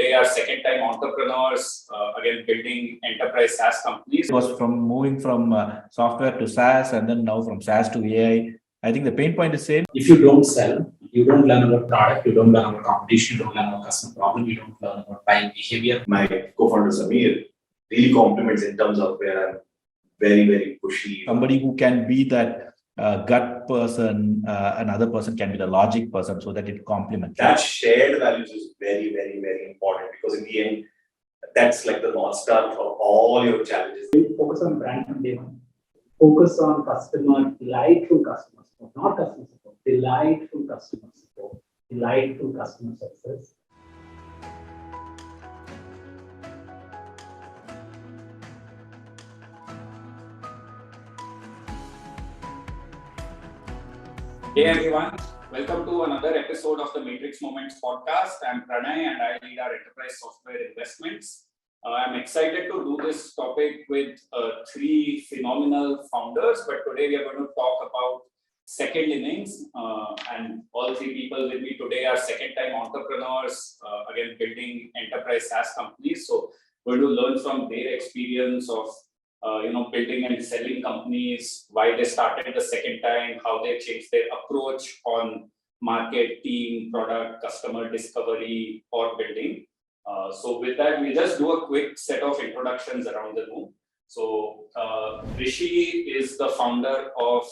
today are second-time entrepreneurs, again, building enterprise SaaS companies. It was from moving from software to SaaS, and then now from SaaS to AI. I think the pain point is same. If you don't sell, you don't learn about product, you don't learn about competition, you don't learn about customer problem, you don't learn about buying behavior. My co-founder Samir really compliments in terms of where I'm very, very pushy. Somebody who can be that gut person, another person can be the logic person, so that it complements. That shared values is very, very, very important, because in the end, that's like the North Star for all your challenges. Focus on brand from day one. Focus on customer, delightful customer support, not customer support, delightful customer support, delightful customer success. Hey everyone, welcome to another episode of the Matrix Moments podcast. I'm Pranay and I lead our enterprise software investments. I'm excited to do this topic with three phenomenal founders, but today we are going to talk about second innings, and all three people with me today are second-time entrepreneurs, again building enterprise SaaS companies. So we're going to learn from their experience of building and selling companies, why they started the second time, how they changed their approach on market, team, product, customer discovery, or building. So with that, we'll just do a quick set of introductions around the room. So Rishi is the founder of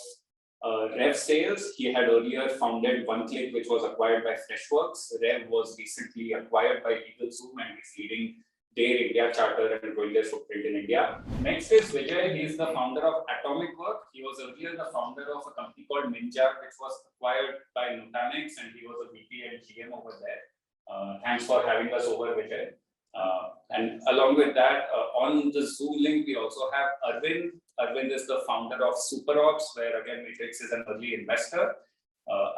Rev Sales. He had earlier founded OneClick, which was acquired by Freshworks. Rev was recently acquired by LegalZoom and is leading their India charter and growing their footprint in India. Next is Vijay. He is the founder of AtomicWork. He was earlier the founder of a company called Ninja, which was acquired by Nutanix, and he was a VP and GM over there. Thanks for having us over, Vijay. And along with that, on the Zoom link, we also have Arvind. Arvind is the founder of SuperOps, where again, Matrix is an early investor.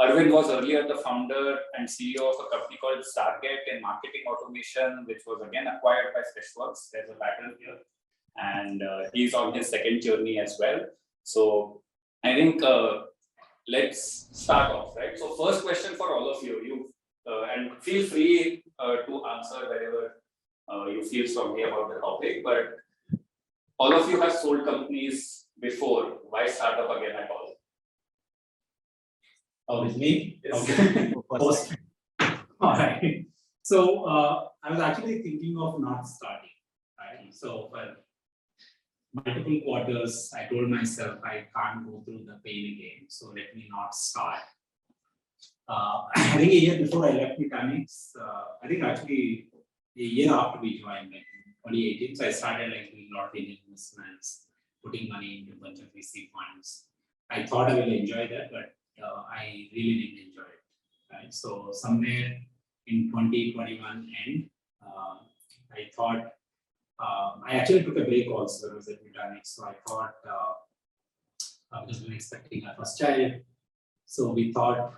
Arvind was earlier the founder and CEO of a company called Target in marketing automation, which was again acquired by Freshworks. There's a pattern here. And he's on his second journey as well. So I think let's start off, right? So first question for all of you, and feel free to answer wherever you feel strongly about the topic, but all of you have sold companies before. Why start up again at all? Oh, with me? Yes. Okay. All right. So I was actually thinking of not starting, right? So for multiple quarters, I told myself I can't go through the pain again, so let me not start. I think a year before I left Nutanix, I think actually a year after we joined, like in 2018, so I started like doing a lot of Indian investments, putting money into a bunch of VC funds. I thought I will enjoy that, but I really didn't enjoy it. Right? So somewhere in 2021 end, I thought I actually took a break also when I was at Nutanix. So I thought because we were expecting our first child, so we thought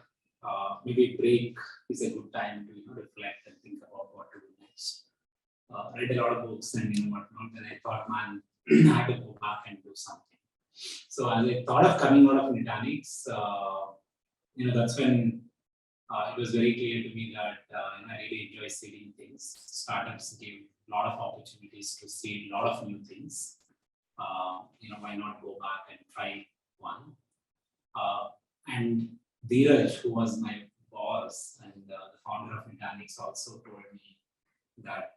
maybe break is a good time to reflect and think about what to do next. Read a lot of books and whatnot, and I thought, man, I have to go back and do something. So as I thought of coming out of Nutanix, that's when it was very clear to me that I really enjoy seeding things. Startups give a lot of opportunities to seed a lot of new things. Why not go back and try one? And Dheeraj, who was my boss and the founder of Nutanix, also told me that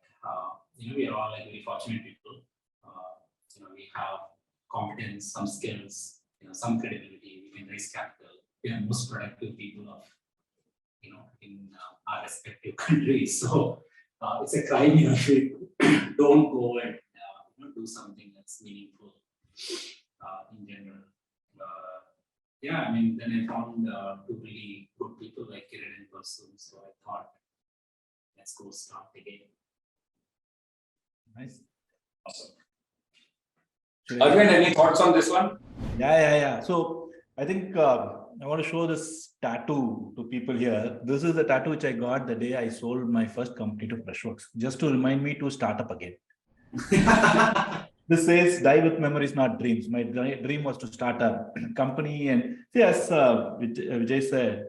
we are all like very fortunate people. We have competence, some skills, some credibility. We can raise capital. We are most productive people of, in our respective countries. So it's a crime if you don't go and do something that's meaningful in general. Then I found two really good people like Kiran and Parsu. So I thought, let's go start again. Nice. Awesome. Arvind, any thoughts on this one? Yeah. So I think I want to show this tattoo to people here. This is the tattoo which I got the day I sold my first company to Freshworks, just to remind me to start up again. This says, die with memories, not dreams. My dream was to start a company. And as Vijay said,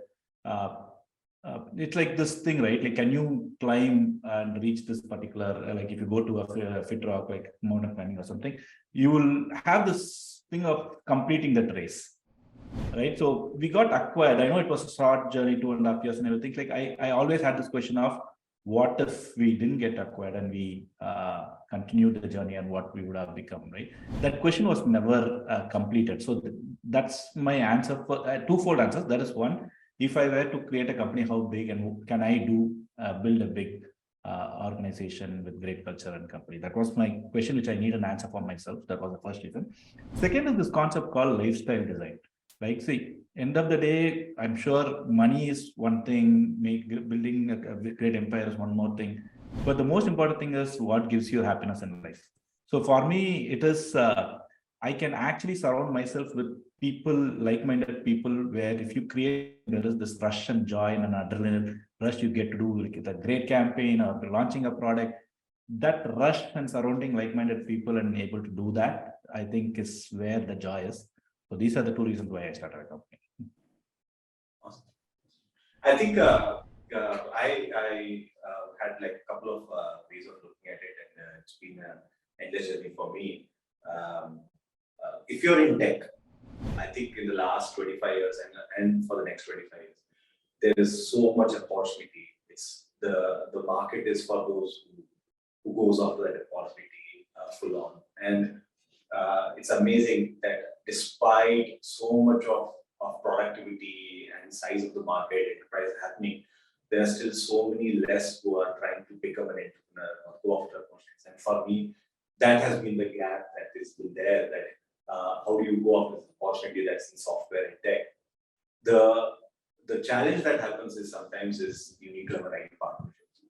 it's like this thing, right? Like, can you climb and reach this particular, like if you go to a fit rock, like mountain climbing or something, you will have this thing of completing that race, right? So we got acquired. I know it was a short journey, 2.5 years and everything. Like I always had this question of what if we didn't get acquired and we continued the journey, and what we would have become, right? That question was never completed. So that's my answer for twofold answers. That is one, if I were to create a company, how big and can I build a big organization with great culture and company? That was my question, which I need an answer for myself. That was the first reason. Second is this concept called lifestyle design. Like, see, end of the day, I'm sure money is one thing, building a great empire is one more thing. But the most important thing is what gives you happiness in life. So for me, it is, I can actually surround myself with people, like-minded people, where if you create, there is this rush and joy and an adrenaline rush you get to do, like a great campaign or launching a product. That rush and surrounding like-minded people and able to do that, I think is where the joy is. So these are the two reasons why I started a company. Awesome. I think I had like a couple of ways of looking at it, and it's been an endless journey for me. If you're in tech, I think in the last 25 years and for the next 25 years, there is so much opportunity. It's the market is for those who goes after that opportunity full on. And it's amazing that despite so much of productivity and size of the market, enterprise happening, there are still so many less who are trying to become an entrepreneur or go after opportunities. And for me, that has been the gap that has been there, that how do you go after this opportunity that's in software and tech? The challenge that happens is sometimes is you need to have a right partnerships.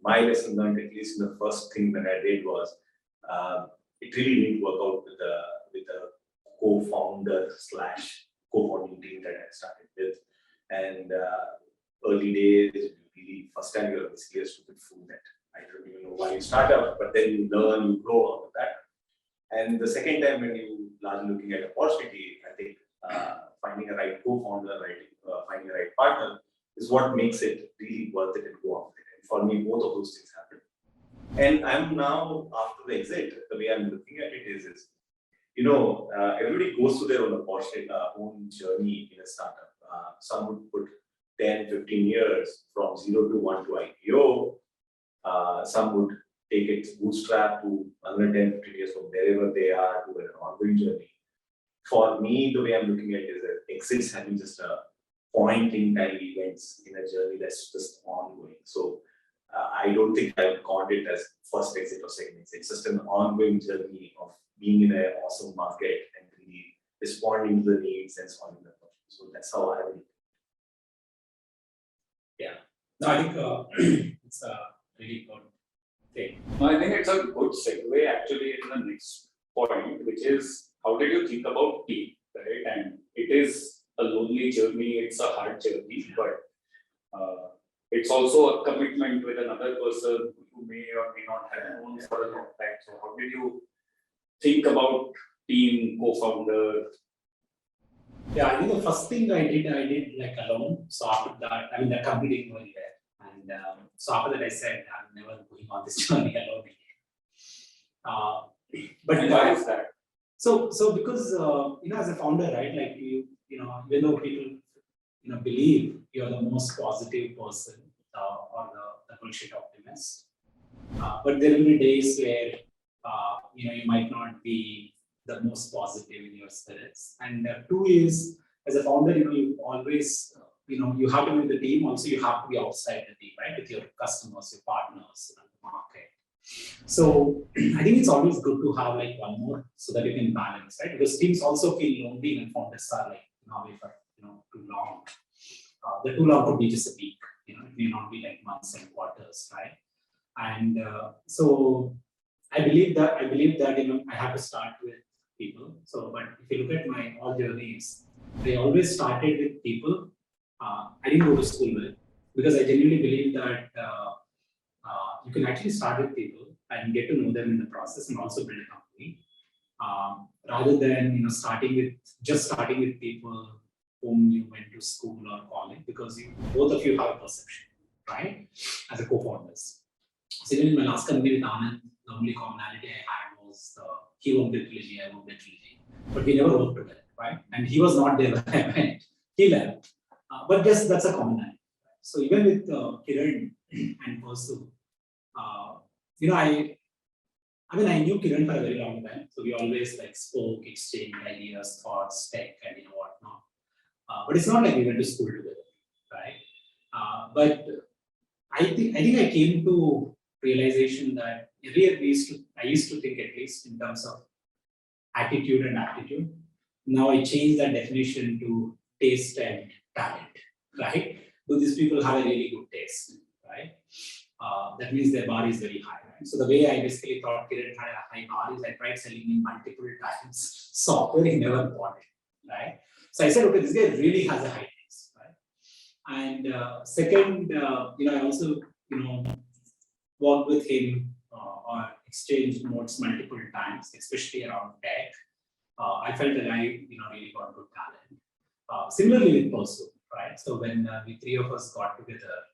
My lesson learned, at least in the first thing that I did, was it really didn't work out with a co-founder / co-founding team that I started with. And early days, really first time you're basically a stupid fool that I don't even know why you start up, but then you learn, you grow out of that. And the second time when you largely looking at opportunity, I think finding a right co-founder, finding a right partner is what makes it really worth it and go after it. And for me, both of those things happened. And I'm now, after the exit, the way I'm looking at it is everybody goes through their own opportunity, own journey in a startup. Some would put 10, 15 years from 0 to 1 to IPO. Some would take it bootstrap to another 10, 15 years from wherever they are to an ongoing journey. For me, the way I'm looking at it is that exits having just a point in time events in a journey that's just ongoing. So I don't think I would count it as first exit or second exit. It's just an ongoing journey of being in an awesome market and really responding to the needs and solving the problems. So that's how I would. Yeah. No, I think it's a really good thing. No, I think it's a good segue actually in the next point, which is how did you think about team, right? And it is a lonely journey, it's a hard journey, but it's also a commitment with another person who may or may not have known for a long time. So how did you think about team, co-founder? Yeah, I think the first thing I did like alone. So after that, I mean, the company didn't go anywhere. And so after that, I said, I'm never going on this journey alone again. But why is that? So because, as a founder, right, like even though people, believe you're the most positive person or the bullshit optimist, but there will be days where, you might not be the most positive in your spirits. And two is, as a founder, you always, you have to be with the team. Also, you have to be outside the team, right? With your customers, your partners, the market. So I think it's always good to have like one more so that you can balance, right? Because teams also feel lonely when founders are like away for too long. The too long could be just a week, it may not be like months and quarters, right? And so I believe that I have to start with people. So, but if you look at my all journeys, I always started with people. I didn't go to school with, because I genuinely believe that you can actually start with people and get to know them in the process and also build a company, rather than starting with people whom you went to school or college, because both of you have a perception, right? As a co-founders. So even in my last company with Anand, the only commonality I had was he worked with Trilogy, I worked with Trilogy, but we never worked together, right? And he was not there when I went. He left. But yes, that's a commonality. So even with Kiran and Persu, I knew Kiran for a very long time. So we always like spoke, exchanged ideas, thoughts, tech, and whatnot. But it's not like we went to school together, right? But I think I came to realization that earlier I used to think, at least in terms of attitude and aptitude. Now I changed that definition to taste and talent, right? So these people have a really good taste, right? That means their bar is very high, right? So the way I basically thought Kiran had a high bar is I tried selling him multiple times software, he never bought it, right? So I said, okay, this guy really has a high taste, right? And second, I also, worked with him or exchanged notes multiple times, especially around tech. I felt that I, really got good talent. Similarly with Persu, right? So when the three of us got together,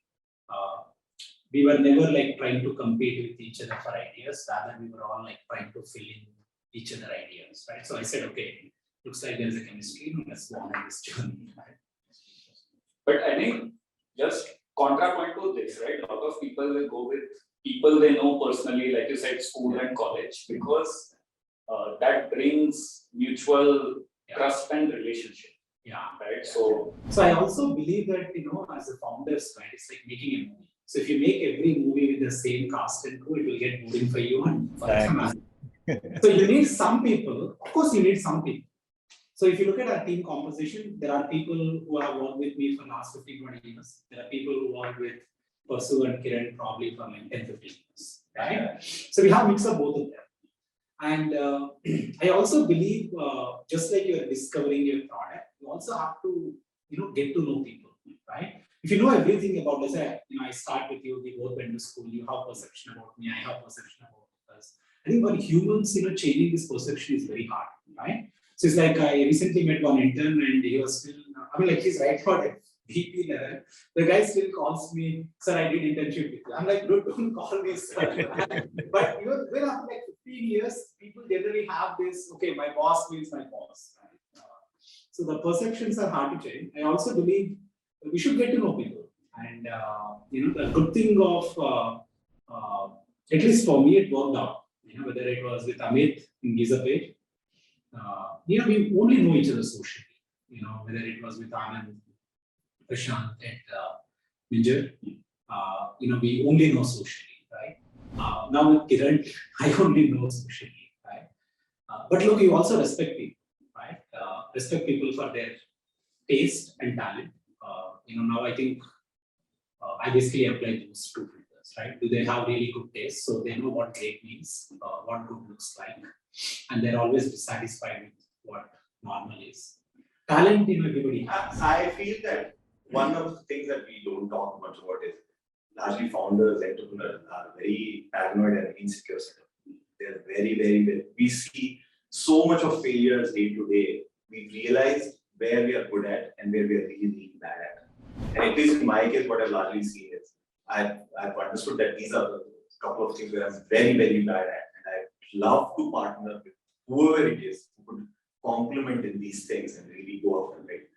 we were never like trying to compete with each other for ideas. Rather, we were all like trying to fill in each other ideas, right? So I said, okay, looks like there's a chemistry. Let's go on this journey, right? But I think just contrapoint to this, right? A lot of people will go with people they know personally, like you said, school and college, because that brings mutual trust and relationship. Yeah. Right. So I also believe that, as a founders, right, it's like making a movie. So if you make every movie with the same cast and crew, it will get boring for you and for So you need some people. Of course, you need some people. So if you look at our team composition, there are people who have worked with me for the last 15, 20 years. There are people who worked with Persu and Kiran probably for like 10, 15 years, right? So we have a mix of both of them. And I also believe, just like you're discovering your product, you also have to, get to know people, right? If you know everything about, let's say, I start with you, we both went to school, you have perception about me, I have perception about us. I think for humans, changing this perception is very hard, right? So it's like I recently met one intern and he was still, he's right for it. VP level, the guy still calls me, sir, I did internship with you. I'm like, dude, don't call me sir. But when after like 15 years, people generally have this, okay, my boss means my boss. Right? So the perceptions are hard to change. I also believe we should get to know people. And, the good thing of, at least for me, it worked out. Whether it was with Amit in Gizapage, we only know each other socially. Whether it was with Anand, Prashant at Minjar, we only know socially, right? Now with Kiran, I only know socially, right? But look, you also respect people, right? Respect people for their taste and talent. Now I think I basically apply those two filters, right? Do they have really good taste? So they know what great means, what good looks like, and they're always dissatisfied with what normal is. Talent, everybody has. I feel that one of the things that we don't talk much about is largely founders, entrepreneurs are very paranoid and insecure. They're very, very, very, we see so much of failures day to day. We realize where we are good at and where we are really, really bad at. And at least in my case, what I've largely seen is I've understood that these are a couple of things where I'm very, very bad at. And I love to partner with whoever it is who could complement in these things and really go after it.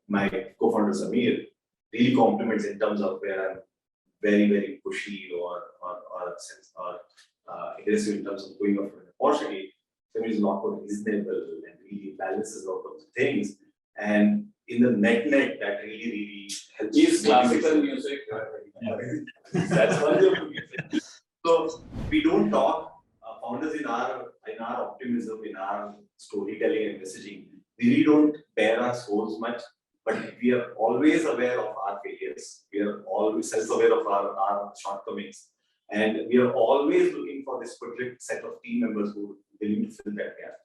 My co-founder Samir really compliments in terms of where I'm very, very pushy or aggressive in terms of going after an opportunity. Samir is a lot more reasonable and really balances out of the things. And in the net, that really helps. Is classical music. That's one of the music. So we don't talk founders in our optimism, in our storytelling and messaging. We really don't bare our souls much, but we are always aware of our failures. We are always self-aware of our shortcomings. And we are always looking for this particular set of team members who are willing to fill that gap.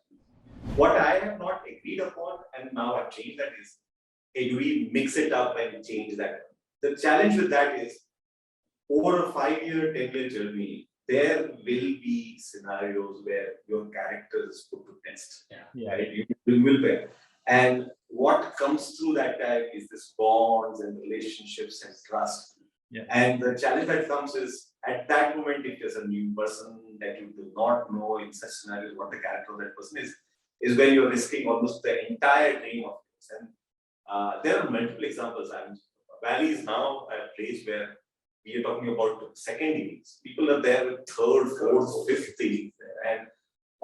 What I have not agreed upon, and now I've changed that, is, hey, do we mix it up and change that? The challenge with that is, over a 5-year, 10-year journey, there will be scenarios where your character is put to test. Right? You will bear. And what comes through that time is this bonds and relationships and trust. And the challenge that comes is at that moment, if there's a new person that you do not know in such scenarios what the character of that person is when you're risking almost the entire dream of this. And there are multiple examples. And Valley is now a place where we are talking about second innings. People are there with third, fourth, fifth innings there.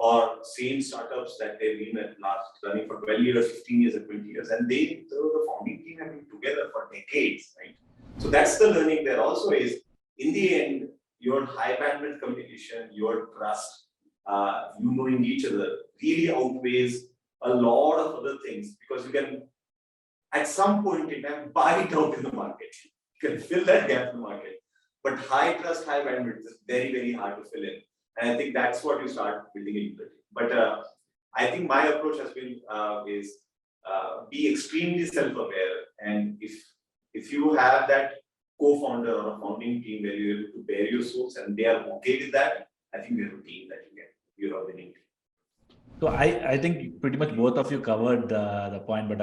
Or same startups that they've been at last running for 12 years, 15 years, and 20 years. And the founding team have been together for decades, right? So that's the learning there also is, in the end, your high bandwidth communication, your trust, you knowing each other really outweighs a lot of other things, because you can, at some point in time, buy it out in the market. You can fill that gap in the market. But high trust, high bandwidth is very, very hard to fill in. And I think that's what you start building into it. But I think my approach has been be extremely self-aware. And if you have that co-founder or a founding team where you're able to bear your souls and they are okay with that, I think you're a team that you get. You're a winning team. So I think pretty much both of you covered the point, but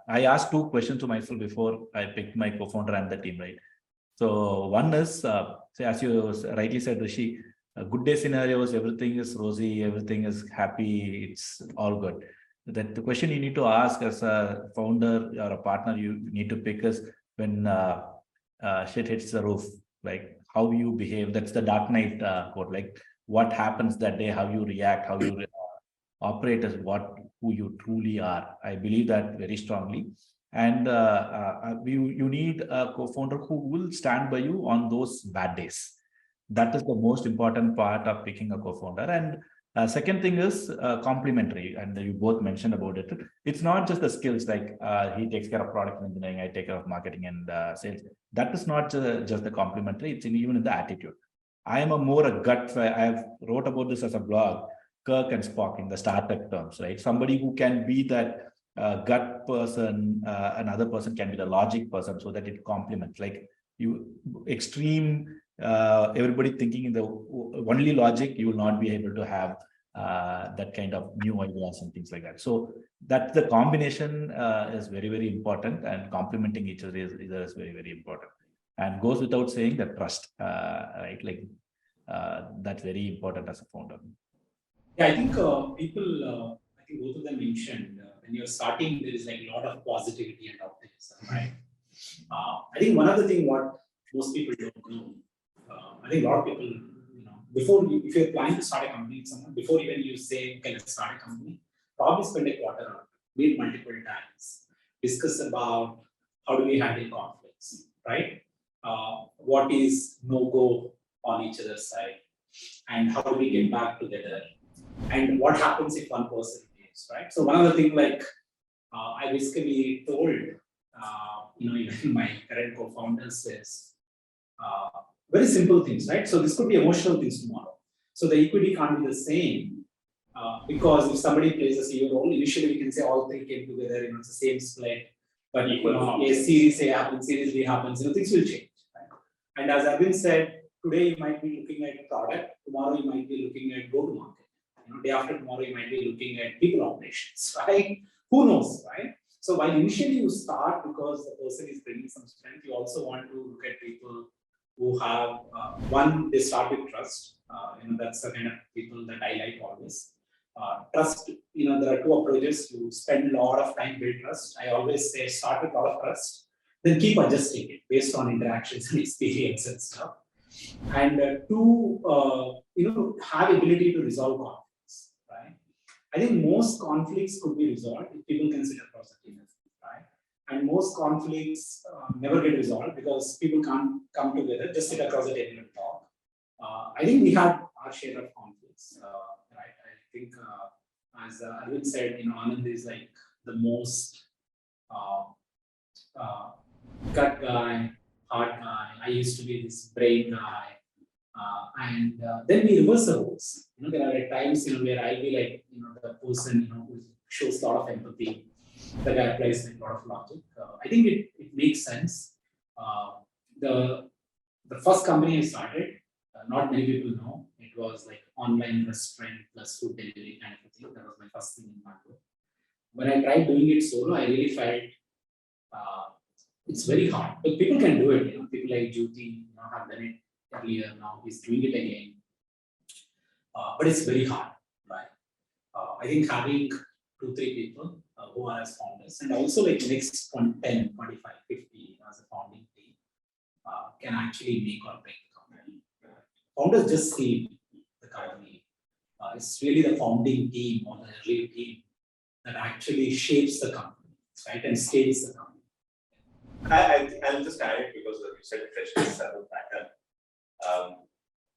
I asked two questions to myself before I picked my co-founder and the team, right? So one is, say, as you rightly said, Rishi, good day scenarios, everything is rosy, everything is happy, it's all good. That the question you need to ask as a founder or a partner you need to pick is when shit hits the roof, like how you behave. That's the Dark Knight quote, like what happens that day, how you react, how you operate is who you truly are. I believe that very strongly. And you need a co-founder who will stand by you on those bad days. That is the most important part of picking a co-founder. And second thing is complementary, and you both mentioned about it. It's not just the skills, like he takes care of product engineering, I take care of marketing and sales. That is not just the complementary, it's even in the attitude. I am more a gut, I have wrote about this as a blog, Kirk and Spock in the startup terms, right? Somebody who can be that gut person, another person can be the logic person, so that it complements. Like you extreme, everybody thinking in the only logic, you will not be able to have that kind of new ideas and things like that. So that the combination is very, very important, and complementing each other is very, very important. And goes without saying that trust, right? Like that's very important as a founder. Yeah, I think people, I think both of them mentioned when you're starting, there is like a lot of positivity and optimism, right? I think one other thing what most people don't know, I think a lot of people, if you're planning to start a company with someone, before even you say, okay, let's start a company, probably spend a quarter on it, meet multiple times, discuss about how do we handle conflicts, right? What is no-go on each other's side, and how do we get back together, and what happens if one person leaves, right? So one of the things, like I basically told, even my current co-founders is very simple things, right? So this could be emotional things tomorrow. So the equity can't be the same because if somebody plays a CEO role, initially we can say all three came together, it's the same split, but a series A happens, series B happens, things will change, right? And as Arvind said, today you might be looking at product, tomorrow you might be looking at go-to-market. Day after tomorrow, you might be looking at people operations, right? Who knows, right? So while initially you start because the person is bringing some strength, you also want to look at people who have, one, they start with trust. That's the kind of people that I like always. Trust, there are two approaches. You spend a lot of time build trust. I always say start with a lot of trust, then keep adjusting it based on interactions and experience and stuff. And two, have ability to resolve conflicts, right? I think most conflicts could be resolved if people can sit across the table, right? And most conflicts never get resolved because people can't come together, just sit across the table and talk. I think we have our share of conflicts, right? I think, as Arvind said, Anand is like the most gut guy, heart guy. I used to be this brain guy. And then we reverse the roles. There are times where I'll be like, the person who shows a lot of empathy. The guy applies a lot of logic. I think it makes sense. The first company I started, not many people know. It was like online restaurant plus food delivery kind of a thing. That was my first thing in Bangalore. When I tried doing it solo, I really felt it's very hard. But people can do it. People like Jyoti have done it earlier. Now he's doing it again. But it's very hard, right? I think having 2-3 people who are as founders, and also like next 10, 25, 50 as a founding team can actually make or break the company. Founders just see the company. It's really the founding team or the early team that actually shapes the company, right, and scales the company. I'll just add it because you said freshness as a pattern.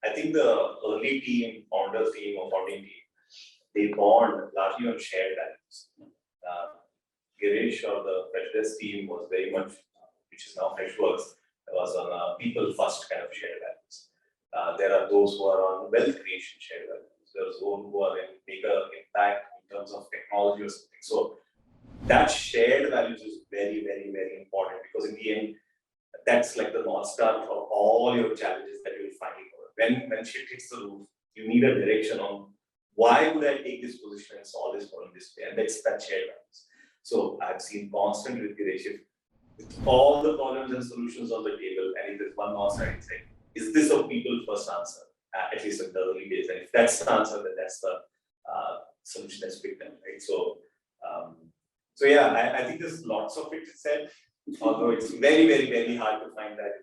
I think the early team, founders team or founding team, they bond largely on shared values. Girish or the freshness team was very much, which is now Freshworks, was on a people first kind of shared values. There are those who are on wealth creation shared values. There's those who are in bigger impact in terms of technology or something. So that shared values is very, very, very important because in the end, that's like the North Star for all your challenges that you'll find. When shit hits the roof, you need a direction on why would I take this position and solve this problem this way, and that's that shared values. So I've seen constant with Girish, with all the problems and solutions on the table, and if there's one North Star, it's like, is this a people first answer? At least in the early days, and if that's the answer, then that's the solution that's picked up, right? So, I think there's lots of it said, although it's very, very, very hard to find that.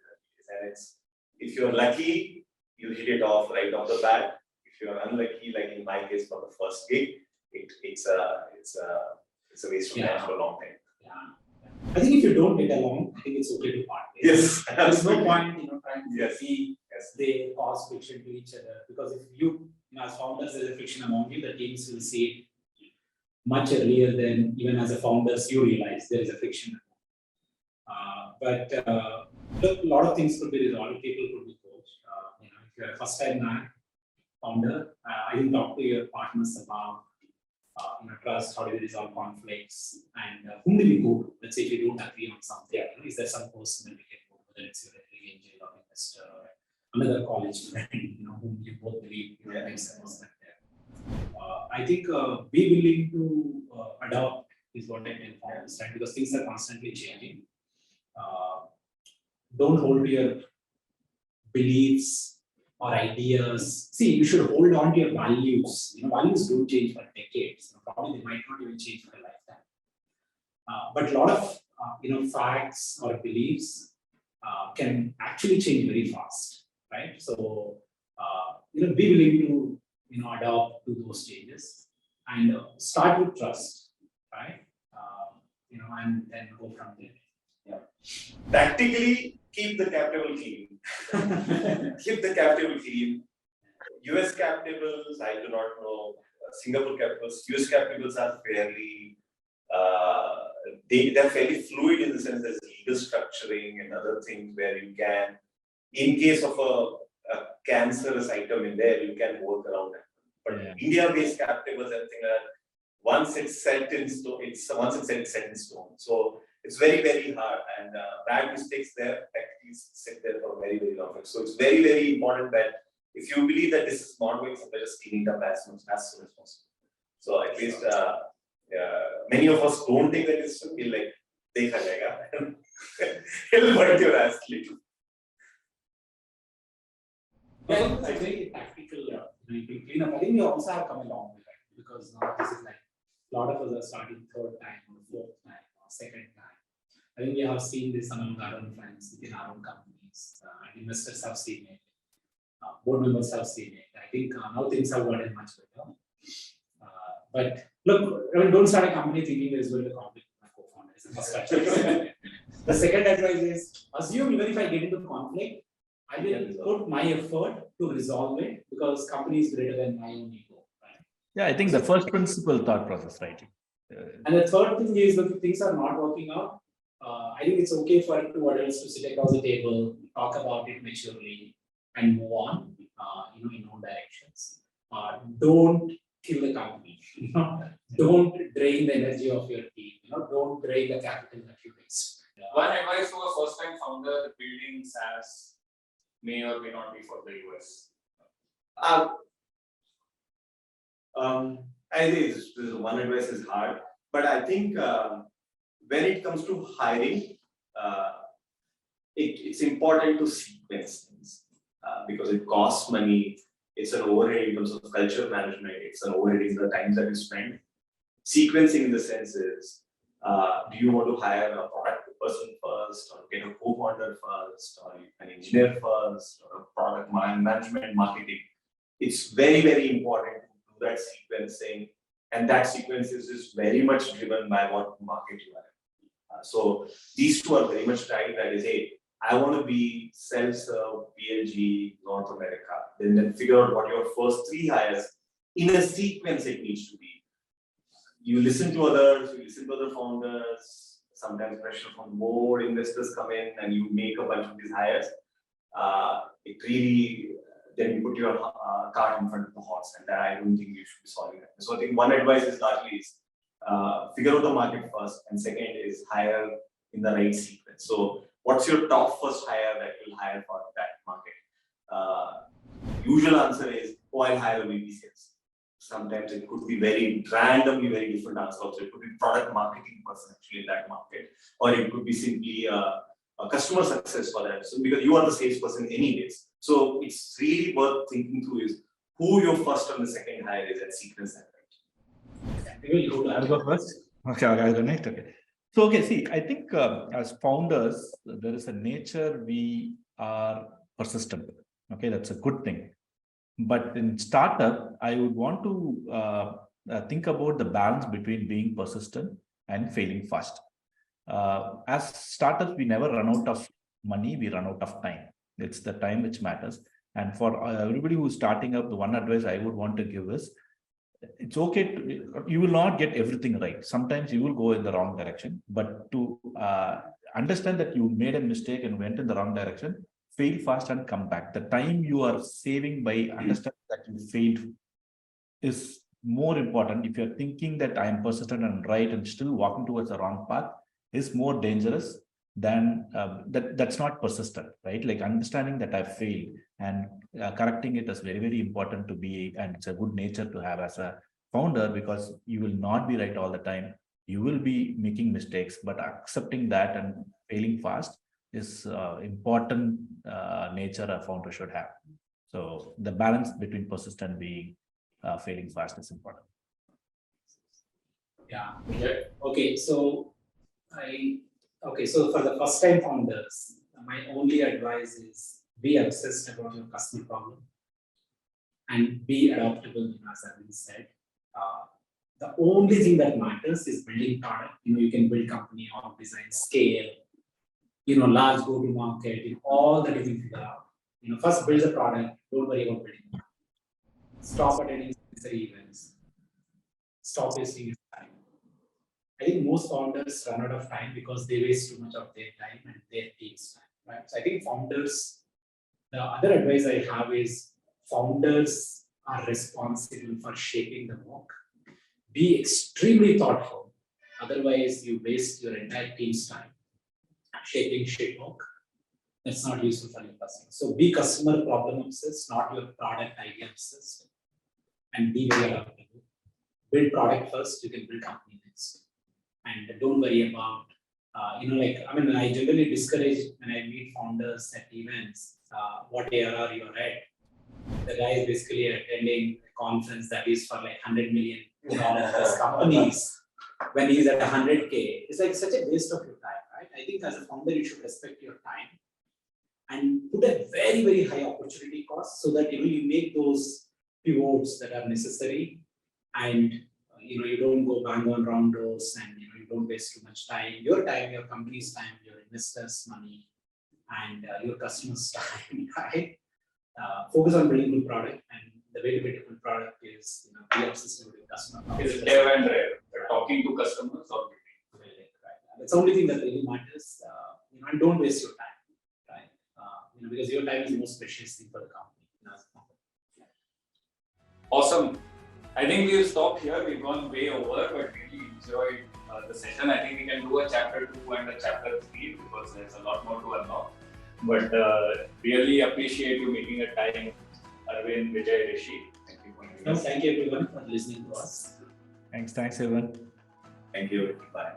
And it's, if you're lucky, you hit it off right off the bat. If you're unlucky, like in my case for the first gig, it's a waste of time for a long time. Yeah. I think if you don't get along, I think it's okay to part. Yes. There's no point, trying to yes. see they cause friction to each other, because if you as founders there's a friction among you, the teams will see it much earlier than even as a founders you realize there is a friction. But look, a lot of things could be resolved. People could be coached. If you're a first-time founder, I will talk to your partners about trust, how do we resolve conflicts, and whom do we go to? Let's say if you don't agree on something, is there some person that we can go to, whether it's your angel or investor or another college friend, whom you both believe makes sense. I think be willing to adopt is what I can understand, because things are constantly changing. Don't hold to your beliefs or ideas. See, you should hold on to your values. Values don't change for decades. Probably they might not even change for a lifetime. But a lot of facts or beliefs can actually change very fast, right? So be willing to adopt to those changes and start with trust, right? And then go from there. Yeah. Tactically, keep the cap table clean. Keep the cap table clean. US cap tables, I do not know. Singapore cap tables, US cap tables are fairly, they're fairly fluid in the sense there's legal structuring and other things where you can, in case of a cancerous item in there, you can work around that. But India-based cap tables and things like that, once it's set in stone, it's set in stone. So it's very, very hard, and bad mistakes there actually sit there for a very, very long time. So it's very, very important that if you believe that this is not going somewhere, just clean it up as soon as possible. So at least many of us don't take that decision. Feel like dekha jayega. It'll bite your ass later. Yeah, it's very tactical. You can clean up. I think we also have come a long way, right? Because now this is like a lot of us are starting third time or fourth time or second time. I think we have seen this among our own friends within our own companies. Investors have seen it. Board members have seen it. I think now things have gotten much better. But look, don't start a company thinking there is going to be a conflict with my co-founder. It's the first advice. The second advice is assume even if I get into conflict, I will put my effort to resolve it, because company is greater than my own ego. Right? Yeah, I think the first principle thought process, right? And the third thing is, look, if things are not working out, I think it's okay for 2 adults to sit across the table, talk about it maturely, and move on, in all directions. Don't kill the company. Don't drain the energy of your team. Don't drain the capital that you raised. One advice to a first-time founder: building SaaS may or may not be for the US. I think one advice is hard, but I think when it comes to hiring, it's important to sequence things because it costs money. It's an overhead in terms of culture management. It's an overhead in the time that you spend. Sequencing in the sense is, do you want to hire a product person first, or get a co-founder first, or an engineer first, or a product management marketing? It's very, very important to do that sequencing, and that sequence is very much driven by what market you are in. So these two are very much tied. That is, hey, I want to be self-serve, PLG, North America. Then figure out what your first 3 hires in a sequence it needs to be. You listen to others, you listen to other founders, sometimes pressure from board, investors come in and you make a bunch of these hires. It really, then you put your cart in front of the horse, and that I don't think you should be solving that. So I think one advice is largely is figure out the market first, and second is hire in the right sequence. So what's your top first hire that you'll hire for that market? Usual answer is, oh, I'll hire a VP sales. Sometimes it could be very randomly very different answer also. It could be product marketing person actually in that market, or it could be simply a customer success for that. So because you are the salesperson anyways. So it's really worth thinking through is who your first and the second hire is and sequence that right. I'll go first. Okay, I'll go next. Okay. So, okay, see, I think as founders, there is a nature we are persistent. Okay, that's a good thing. But in startup, I would want to think about the balance between being persistent and failing fast. As startups, we never run out of money, we run out of time. It's the time which matters. And for everybody who's starting up, the one advice I would want to give is, it's okay, you will not get everything right. Sometimes you will go in the wrong direction, but to understand that you made a mistake and went in the wrong direction, fail fast and come back. The time you are saving by understanding that you failed is more important. If you're thinking that I am persistent and right and still walking towards the wrong path, is more dangerous than that's not persistent, right? Like understanding that I failed and correcting it is very, very important to be, and it's a good nature to have as a founder, because you will not be right all the time. You will be making mistakes, but accepting that and failing fast is important nature a founder should have. So the balance between persistent being failing fast is important. Yeah. Okay. So so for the first time founders, my only advice is be obsessed about your customer problem and be adaptable, as Arvind said. The only thing that matters is building product. You can build company on design scale, large go-to-market, all that you can figure out. First build the product, don't worry about building it. Stop attending necessary events. Stop wasting your time. I think most founders run out of time because they waste too much of their time and their team's time, right? So I think founders, the other advice I have is founders are responsible for shaping the work. Be extremely thoughtful. Otherwise, you waste your entire team's time shaping shit work. That's not useful for your customer. So be customer problem obsessed, not your product idea obsessed. And be very adaptable. Build product first, you can build company next. And don't worry about, I generally discourage when I meet founders at events, what ARR you're at. The guy is basically attending a conference that is for like $100 million plus companies. When he's at 100K, it's like such a waste of your time, right? I think as a founder, you should respect your time and put a very, very high opportunity cost so that you make those pivots that are necessary, and you don't go bang on round doors, and you don't waste too much time, your company's time, your investors' money, and your customers' time, right? Focus on building good product, and the way to build a good product is be obsessed with customer. Is dev and rare, talking to customers or right. That's the only thing that really matters. And don't waste your time, right? Because your time is the most precious thing for the company. Awesome. I think we'll stop here. We've gone way over, but really enjoyed the session. I think we can do a chapter 2 and a chapter 3 because there's a lot more to unlock. But really appreciate you making a time Arvind, Vijay, Rishi. Thank you for joining us. Thank you everyone for listening to us. Thanks everyone. Thank you. Bye.